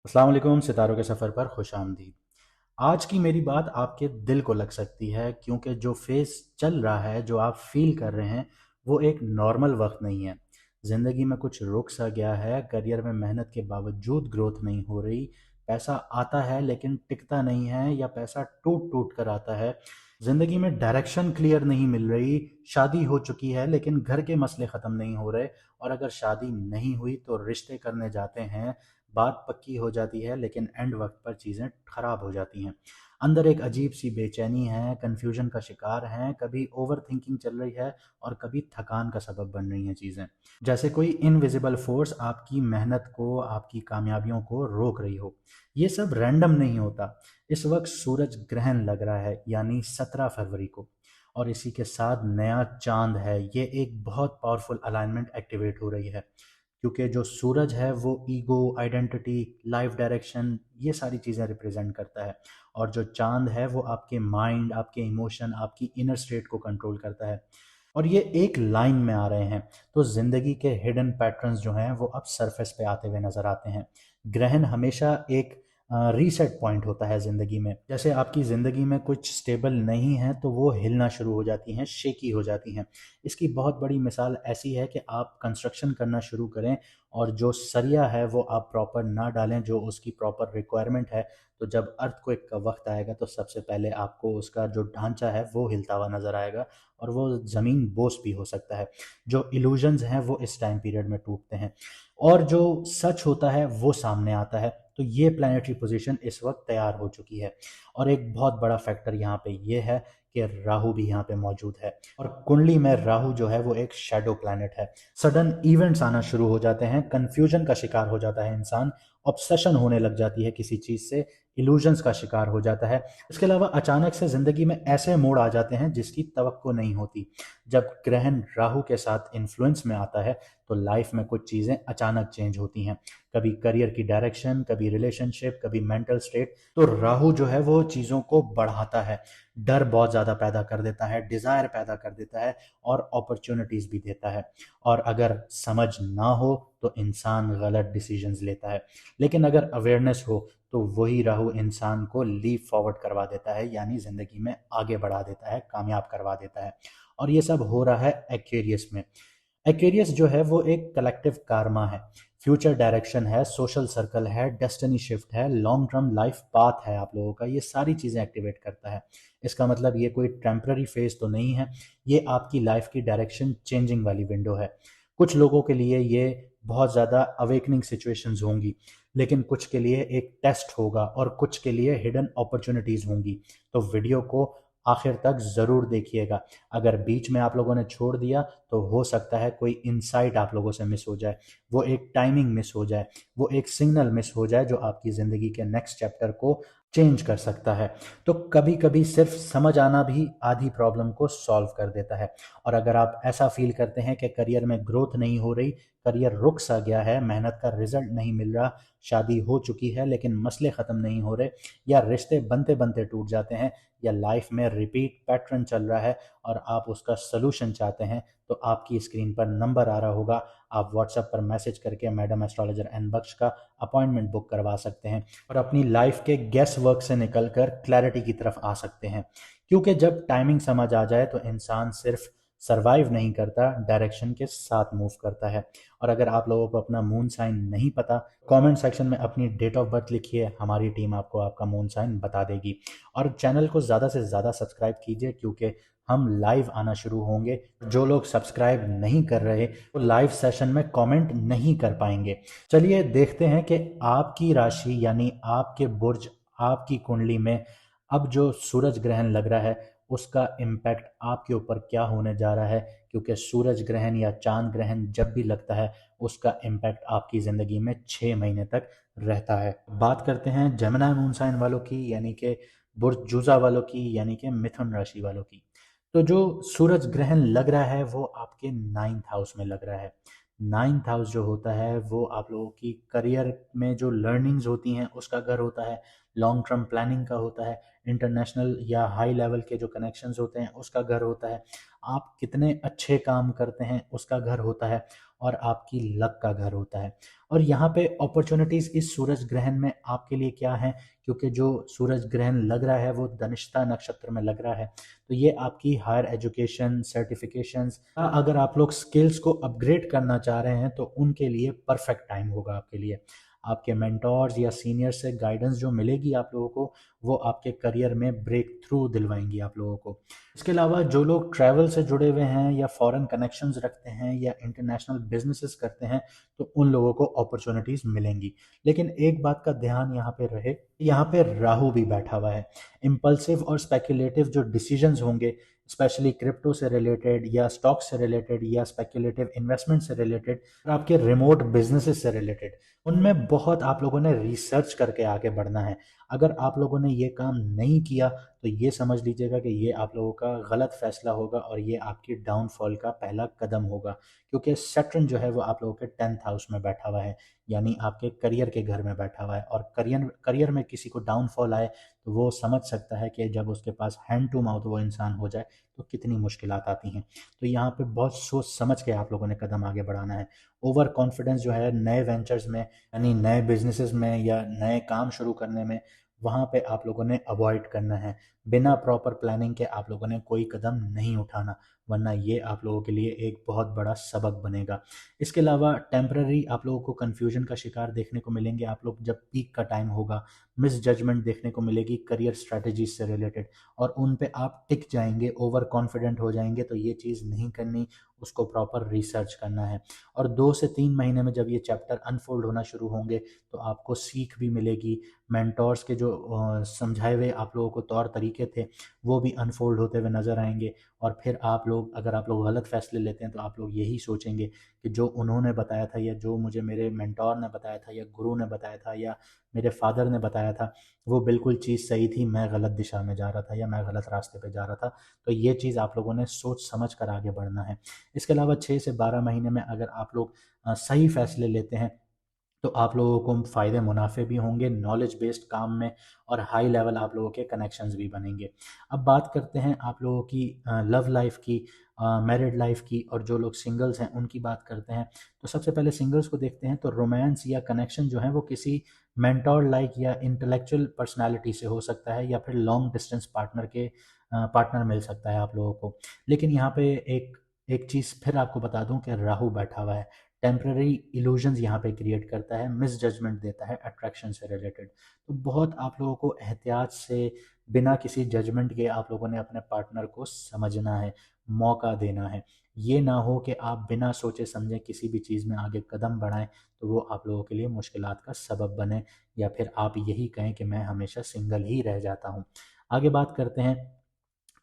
अस्सलाम वालेकुम। सितारों के सफ़र पर खुश आमदीद। आज की मेरी बात आपके दिल को लग सकती है क्योंकि जो फेज़ चल रहा है, जो आप फ़ील कर रहे हैं, वो एक नॉर्मल वक़्त नहीं है। ज़िंदगी में कुछ रुक सा गया है, करियर में मेहनत के बावजूद ग्रोथ नहीं हो रही, पैसा आता है लेकिन टिकता नहीं है या पैसा टूट-टूट कर आता है। ज़िंदगी में डायरेक्शन क्लियर नहीं मिल रही, शादी हो चुकी है लेकिन घर के मसले ख़त्म नहीं हो रहे और अगर शादी नहीं हुई तो रिश्ते करने जाते हैं, बात पक्की हो जाती है लेकिन एंड वक्त पर चीज़ें खराब हो जाती हैं। अंदर एक अजीब सी बेचैनी है, कन्फ्यूजन का शिकार हैं, कभी ओवर थिंकिंग चल रही है और कभी थकान का सबब बन रही हैं चीज़ें। जैसे कोई इनविजिबल फोर्स आपकी मेहनत को, आपकी कामयाबियों को रोक रही हो। ये सब रैंडम नहीं होता। इस वक्त सूरज ग्रहण लग रहा है, यानी 17 फरवरी को, और इसी के साथ नया चांद है। ये एक बहुत पावरफुल अलाइनमेंट एक्टिवेट हो रही है क्योंकि जो सूरज है वो ईगो, आइडेंटिटी, लाइफ डायरेक्शन, ये सारी चीज़ें रिप्रेजेंट करता है और जो चांद है वो आपके माइंड, आपके इमोशन, आपकी इनर स्टेट को कंट्रोल करता है और ये एक लाइन में आ रहे हैं। तो ज़िंदगी के हिडन पैटर्न्स जो हैं वो अब सरफेस पे आते हुए नज़र आते हैं। ग्रहण हमेशा एक रीसेट पॉइंट होता है ज़िंदगी में। जैसे आपकी ज़िंदगी में कुछ स्टेबल नहीं है तो वो हिलना शुरू हो जाती हैं, शेकी हो जाती हैं। इसकी बहुत बड़ी मिसाल ऐसी है कि आप कंस्ट्रक्शन करना शुरू करें और जो सरिया है वो आप प्रॉपर ना डालें, जो उसकी प्रॉपर रिक्वायरमेंट है। तो जब अर्थक्वेक का वक्त आएगा तो सबसे पहले आपको उसका जो ढांचा है वो हिलता हुआ नज़र आएगा और वो ज़मीन बोस भी हो सकता है। जो इल्यूजन्स हैं वो इस टाइम पीरियड में टूटते हैं और जो सच होता है वो सामने आता है। तो ये प्लानिटरी पोजीशन इस वक्त तैयार हो चुकी है और एक बहुत बड़ा फैक्टर यहाँ पे ये है कि राहु भी यहाँ पे मौजूद है और कुंडली में राहु जो है वो एक शैडो प्लैनेट है। सडन इवेंट्स आना शुरू हो जाते हैं, कंफ्यूजन का शिकार हो जाता है इंसान, ऑब्सेशन होने लग जाती है किसी चीज़ से, इल्यूजन्स का शिकार हो जाता है। इसके अलावा अचानक से ज़िंदगी में ऐसे मोड़ आ जाते हैं जिसकी तवक्को नहीं होती। जब ग्रहण राहु के साथ इन्फ्लुएंस में आता है तो लाइफ में कुछ चीज़ें अचानक चेंज होती हैं। कभी करियर की डायरेक्शन, कभी रिलेशनशिप, कभी मेंटल स्टेट। तो राहु जो है वो चीज़ों को बढ़ाता है, डर बहुत ज़्यादा पैदा कर देता है, डिज़ायर पैदा कर देता है और अपॉर्चुनिटीज़ भी देता है। और अगर समझ ना हो तो इंसान गलत डिसीजंस लेता है, लेकिन अगर अवेयरनेस हो तो वही राहु इंसान को लीप फॉरवर्ड करवा देता है, यानी ज़िंदगी में आगे बढ़ा देता है, कामयाब करवा देता है। और ये सब हो रहा है एक्वेरियस में। एक्वेरियस जो है वो एक कलेक्टिव कारमा है, फ्यूचर डायरेक्शन है, सोशल सर्कल है, डेस्टिनी शिफ्ट है, लॉन्ग टर्म लाइफ पाथ है आप लोगों का। ये सारी चीज़ें एक्टिवेट करता है। इसका मतलब ये कोई टेम्पररी फेज तो नहीं है, ये आपकी लाइफ की डायरेक्शन चेंजिंग वाली विंडो है। कुछ लोगों के लिए ये बहुत ज़्यादा अवेकनिंग सिचुएशंस होंगी, लेकिन कुछ के लिए एक टेस्ट होगा और कुछ के लिए हिडन अपॉर्चुनिटीज़ होंगी। तो वीडियो को आखिर तक ज़रूर देखिएगा। अगर बीच में आप लोगों ने छोड़ दिया तो हो सकता है कोई इनसाइट आप लोगों से मिस हो जाए, वो एक टाइमिंग मिस हो जाए, वो एक सिग्नल मिस हो जाए जो आपकी ज़िंदगी के नेक्स्ट चैप्टर को चेंज कर सकता है। तो कभी कभी सिर्फ समझ आना भी आधी प्रॉब्लम को सॉल्व कर देता है। और अगर आप ऐसा फील करते हैं कि करियर में ग्रोथ नहीं हो रही, करियर रुक सा गया है, मेहनत का रिजल्ट नहीं मिल रहा, शादी हो चुकी है लेकिन मसले ख़त्म नहीं हो रहे, या रिश्ते बनते बनते टूट जाते हैं, या लाइफ में रिपीट पैटर्न चल रहा है और आप उसका सलूशन चाहते हैं, तो आपकी स्क्रीन पर नंबर आ रहा होगा। आप व्हाट्सएप पर मैसेज करके मैडम एस्ट्रोलॉजर एन बख्श का अपॉइंटमेंट बुक करवा सकते हैं और अपनी लाइफ के गेस वर्क से निकलकर क्लैरिटी की तरफ आ सकते हैं। क्योंकि जब टाइमिंग समझ आ जाए तो इंसान सिर्फ सरवाइव नहीं करता, डायरेक्शन के साथ मूव करता है। और अगर आप लोगों को अपना मून साइन नहीं पता, कमेंट सेक्शन में अपनी डेट ऑफ बर्थ लिखिए, हमारी टीम आपको आपका मून साइन बता देगी। और चैनल को ज़्यादा से ज़्यादा सब्सक्राइब कीजिए क्योंकि हम लाइव आना शुरू होंगे। जो लोग सब्सक्राइब नहीं कर रहे वो लाइव सेशन में कमेंट नहीं कर पाएंगे। चलिए देखते हैं कि आपकी राशि यानी आपके बुर्ज, आपकी कुंडली में अब जो सूरज ग्रहण लग रहा है उसका इम्पैक्ट आपके ऊपर क्या होने जा रहा है। क्योंकि सूरज ग्रहण या चांद ग्रहण जब भी लगता है उसका इम्पैक्ट आपकी ज़िंदगी में 6 महीने तक रहता है। बात करते हैं जेमिनी मून साइन वालों की, यानी कि बुर्ज जूजा वालों की, यानी कि मिथुन राशि वालों की। तो जो सूरज ग्रहण लग रहा है वो आपके 9th हाउस में लग रहा है। 9th हाउस जो होता है वो आप लोगों की करियर में जो लर्निंग्स होती हैं उसका घर होता है, लॉन्ग टर्म प्लानिंग का होता है, इंटरनेशनल या हाई लेवल के जो कनेक्शंस होते हैं उसका घर होता है, आप कितने अच्छे काम करते हैं उसका घर होता है, और आपकी लक का घर होता है। और यहाँ पे अपॉर्चुनिटीज़ इस सूरज ग्रहण में आपके लिए क्या है, क्योंकि जो सूरज ग्रहण लग रहा है वो धनिष्ठा नक्षत्र में लग रहा है, तो ये आपकी हायर एजुकेशन, सर्टिफिकेशंस, अगर आप लोग स्किल्स को अपग्रेड करना चाह रहे हैं तो उनके लिए परफेक्ट टाइम होगा आपके लिए। आपके मेंटोर्स या सीनियर से गाइडेंस जो मिलेगी आप लोगों को, वो आपके करियर में ब्रेक थ्रू दिलवाएंगी आप लोगों को। इसके अलावा जो लोग ट्रैवल से जुड़े हुए हैं या फॉरेन कनेक्शंस रखते हैं या इंटरनेशनल बिजनेसेस करते हैं, तो उन लोगों को अपॉर्चुनिटीज़ मिलेंगी। लेकिन एक बात का ध्यान यहाँ पे रहे, यहाँ पे राहु भी बैठा हुआ है। इम्पल्सिव और स्पेक्युलेटिव जो डिसीजंस होंगे, स्पेशली क्रिप्टो से रिलेटेड या स्टॉक से रिलेटेड या स्पेक्युलेटिव इन्वेस्टमेंट से रिलेटेड, और आपके रिमोट बिजनेसेस से रिलेटेड, उनमें बहुत आप लोगों ने रिसर्च करके आगे बढ़ना है। अगर आप लोगों ने ये काम नहीं किया तो ये समझ लीजिएगा कि ये आप लोगों का गलत फैसला होगा और ये आपकी डाउनफॉल का पहला कदम होगा, क्योंकि सैटर्न जो है वो आप लोगों के 10th हाउस में बैठा हुआ है, यानी आपके करियर के घर में बैठा हुआ है। और करियर में किसी को डाउनफॉल आए तो वो समझ सकता है कि जब उसके पास हैंड टू माउथ वो इंसान हो जाए तो कितनी मुश्किलात आती हैं। तो यहाँ पे बहुत सोच समझ के आप लोगों ने कदम आगे बढ़ाना है। ओवर कॉन्फिडेंस जो है नए वेंचर्स में, यानी नए बिजनेसेस में या नए काम शुरू करने में, वहाँ पे आप लोगों ने अवॉइड करना है। बिना प्रॉपर प्लानिंग के आप लोगों ने कोई कदम नहीं उठाना, वरना ये आप लोगों के लिए एक बहुत बड़ा सबक बनेगा। इसके अलावा टेम्पररी आप लोगों को कन्फ्यूजन का शिकार देखने को मिलेंगे आप लोग जब पीक का टाइम होगा। मिस जजमेंट देखने को मिलेगी करियर स्ट्रैटेजीज से रिलेटेड, और उन पे आप टिक जाएंगे, ओवर कॉन्फिडेंट हो जाएंगे, तो ये चीज़ नहीं करनी, उसको प्रॉपर रिसर्च करना है। और 2 से 3 महीने में जब ये चैप्टर अनफोल्ड होना शुरू होंगे तो आपको सीख भी मिलेगी। मेंटोर्स के जो समझाए हुए आप लोगों को तौर तरीके थे वो भी अनफोल्ड होते हुए नज़र आएंगे। और फिर आप लोग, अगर आप लोग गलत फैसले लेते हैं तो आप लोग यही सोचेंगे कि जो उन्होंने बताया था या जो मुझे मेरे मेंटोर ने बताया था या गुरु ने बताया था या मेरे फादर ने बताया था, वो बिल्कुल चीज़ सही थी, मैं गलत दिशा में जा रहा था या मैं गलत रास्ते पे जा रहा था। तो ये चीज़ आप लोगों ने सोच समझ कर आगे बढ़ना है। इसके अलावा 6 से 12 महीने में अगर आप लोग सही फैसले लेते हैं तो आप लोगों को फ़ायदे मुनाफे भी होंगे नॉलेज बेस्ड काम में, और हाई लेवल आप लोगों के कनेक्शंस भी बनेंगे। अब बात करते हैं आप लोगों की लव लाइफ की, मैरिड लाइफ की, और जो लोग सिंगल्स हैं उनकी बात करते हैं। तो सबसे पहले सिंगल्स को देखते हैं। तो रोमांस या कनेक्शन जो है वो किसी मेंटोर लाइक या इंटेलेक्चुअल पर्सनालिटी से हो सकता है, या फिर लॉन्ग डिस्टेंस पार्टनर मिल सकता है आप लोगों को। लेकिन यहाँ पे एक एक चीज़ फिर आपको बता दूं कि राहु बैठा हुआ है, टेम्पररी इल्यूजन्स यहाँ पे क्रिएट करता है, मिस जजमेंट देता है अट्रैक्शन से रिलेटेड। तो बहुत आप लोगों को एहतियात से, बिना किसी जजमेंट के आप लोगों ने अपने पार्टनर को समझना है, मौका देना है। ये ना हो कि आप बिना सोचे समझे किसी भी चीज़ में आगे कदम बढ़ाएं तो वो आप लोगों के लिए मुश्किलात का सबब बने, या फिर आप यही कहें कि मैं हमेशा सिंगल ही रह जाता हूँ। आगे बात करते हैं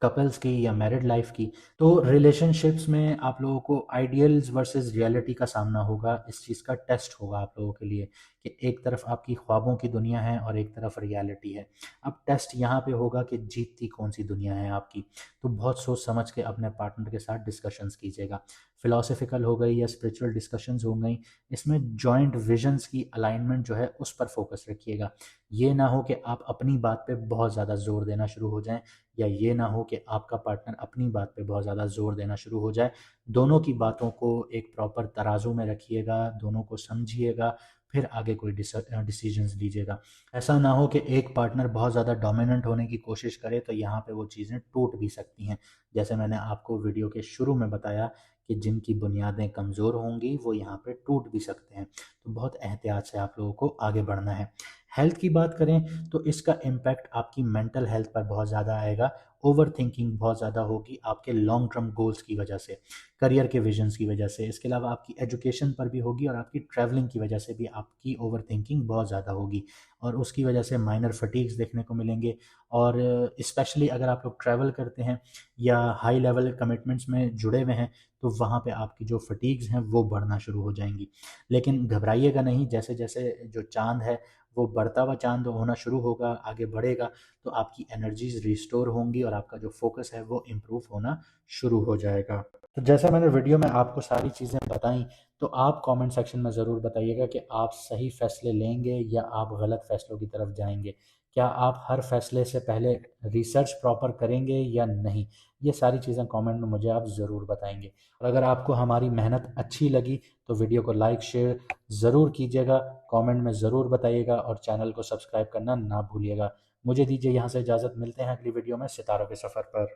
कपल्स की या मैरिड लाइफ की। तो रिलेशनशिप्स में आप लोगों को आइडियल्स वर्सेस रियलिटी का सामना होगा। इस चीज़ का टेस्ट होगा आप लोगों के लिए कि एक तरफ आपकी ख्वाबों की दुनिया है और एक तरफ रियलिटी है। अब टेस्ट यहाँ पे होगा कि जीतती कौन सी दुनिया है आपकी। तो बहुत सोच समझ के अपने पार्टनर के साथ डिस्कशंस कीजिएगा। फिलोसफिकल हो गई या स्पिरिचुअल डिस्कशंस हो गई, इसमें जॉइंट विजन्स की अलाइनमेंट जो है उस पर फोकस रखिएगा। ये ना हो कि आप अपनी बात पे बहुत ज़्यादा जोर देना शुरू हो जाएं, या ये ना हो कि आपका पार्टनर अपनी बात पे बहुत ज़्यादा ज़ोर देना शुरू हो जाए। दोनों की बातों को एक प्रॉपर तराजू में रखिएगा, दोनों को समझिएगा, फिर आगे कोई डिसीजंस लीजिएगा। ऐसा ना हो कि एक पार्टनर बहुत ज़्यादा डोमिनेंट होने की कोशिश करे तो यहाँ पे वो चीज़ें टूट भी सकती हैं। जैसे मैंने आपको वीडियो के शुरू में बताया कि जिनकी बुनियादें कमज़ोर होंगी वो यहाँ पे टूट भी सकते हैं। तो बहुत एहतियात से आप लोगों को आगे बढ़ना है। हेल्थ की बात करें तो इसका इम्पैक्ट आपकी मेंटल हेल्थ पर बहुत ज़्यादा आएगा। ओवर थिंकिंग बहुत ज़्यादा होगी आपके लॉन्ग टर्म गोल्स की वजह से, करियर के विजन्स की वजह से। इसके अलावा आपकी एजुकेशन पर भी होगी, और आपकी ट्रैवलिंग की वजह से भी आपकी ओवर थिंकिंग बहुत ज़्यादा होगी, और उसकी वजह से माइनर फटीग्स देखने को मिलेंगे। और स्पेशली अगर आप लोग ट्रैवल करते हैं या हाई लेवल कमिटमेंट्स में जुड़े हुए हैं तो वहाँ पे आपकी जो फटीग्स हैं वो बढ़ना शुरू हो जाएंगी। लेकिन घबराइएगा नहीं, जैसे जैसे जो चाँद है वो बढ़ता हुआ चाँद होना शुरू होगा, आगे बढ़ेगा, तो आपकी एनर्जीज रिस्टोर होंगी और आपका जो फोकस है वो इम्प्रूव होना शुरू हो जाएगा। तो जैसा मैंने वीडियो में आपको सारी चीज़ें बताई, तो आप कमेंट सेक्शन में ज़रूर बताइएगा कि आप सही फैसले लेंगे या आप गलत फैसलों की तरफ जाएंगे। क्या आप हर फैसले से पहले रिसर्च प्रॉपर करेंगे या नहीं? ये सारी चीज़ें कमेंट में मुझे आप ज़रूर बताएंगे। और अगर आपको हमारी मेहनत अच्छी लगी तो वीडियो को लाइक शेयर ज़रूर कीजिएगा, कमेंट में ज़रूर बताइएगा और चैनल को सब्सक्राइब करना ना भूलिएगा। मुझे दीजिए यहाँ से इजाज़त, मिलते हैं अगली वीडियो में सितारों के सफ़र पर।